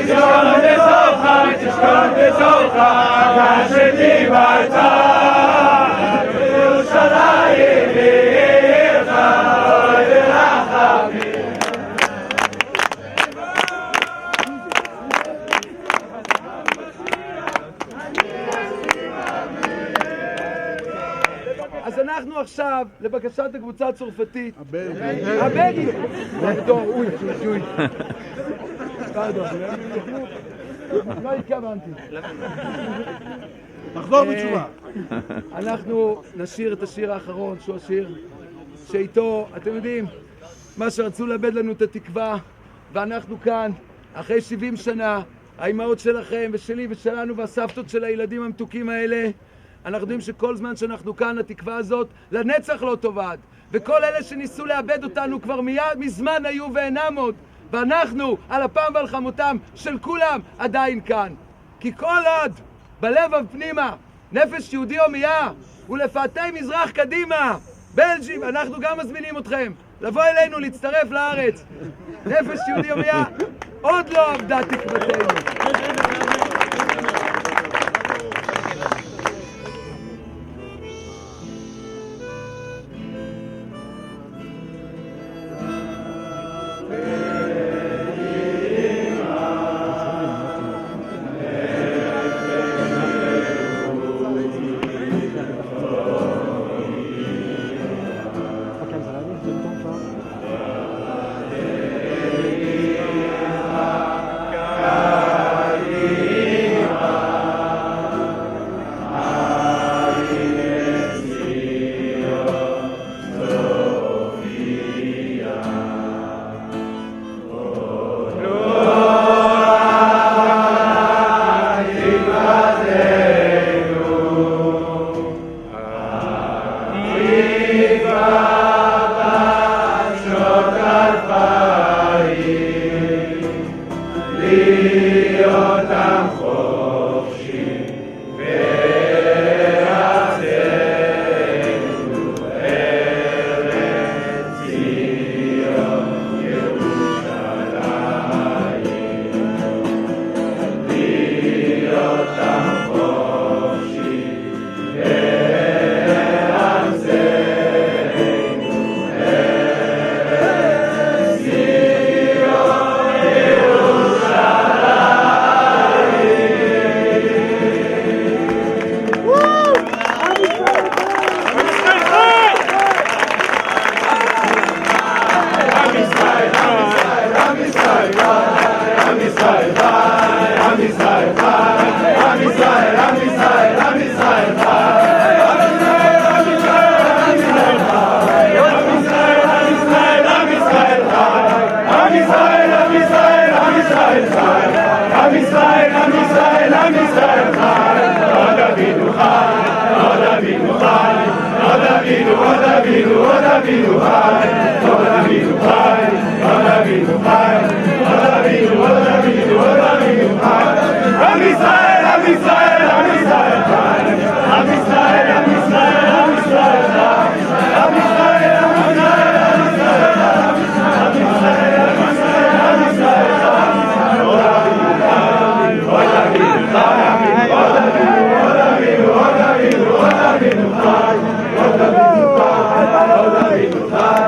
עוד ברחמים תשכון בתוכה כאשר דיברת ירושלים עירך עוד ברחמים. אז אנחנו עכשיו, לבקשת הקבוצה הצרפתית, הבגי, לא התכוונתי. תחזור בתשובה. אנחנו נשיר את השיר האחרון, שהוא השיר שאיתו, אתם יודעים, מה שרצו לאבד לנו את התקווה, ואנחנו כאן, אחרי 70 שנה, האימהות שלכם ושלי ושלנו והסבתות של הילדים המתוקים האלה, אנחנו יודעים שכל זמן שאנחנו כאן, התקווה הזאת לנצח לא תאבד. וכל אלה שניסו לאבד אותנו כבר מזמן היו ואינם עוד. ואנחנו, על אפם ועל חמותם של כולם, עדיין כאן. כי כל עוד, בלב הפנימה, נפש יהודי הומייה, ולפאתי מזרח קדימה, בלג'ים, אנחנו גם מזמינים אתכם לבוא אלינו, להצטרף לארץ. נפש יהודי הומייה, עוד לא עבדה תקוותנו. Kali עם ישראל, עם ישראל, עם ישראל חי, עוד אבינו חי, עוד אבינו חי, עוד אבינו, עוד אבינו, עוד אבינו חי, עוד אבינו חי, עוד אבינו חי, עוד אבינו, עוד אבינו, עוד אבינו חי, עם ישראל, עם ישראל, עם ישראל חי, עם ישראל, עם ישראל, עם ישראל חי, עם ישראל, עם ישראל, עם ישראל חי, עם ישראל, עם ישראל, עם ישראל חי, עוד אבינו חי, עוד אבינו חי, עוד אבינו, עוד אבינו, עוד אבינו, עוד אבינו חי, עוד אבינו חי, עוד אבינו חי,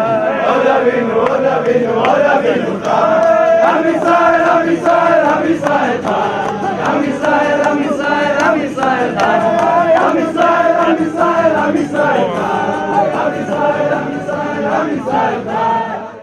עוד אבינו, עוד אבינו, עוד אבינו חי, עם ישראל, עם ישראל, עם ישראל חי, עם ישראל, עם ישראל, עם ישראל חי, עם ישראל, עם ישראל, עם ישראל חי, עם ישראל, עם ישראל, עם ישראל חי.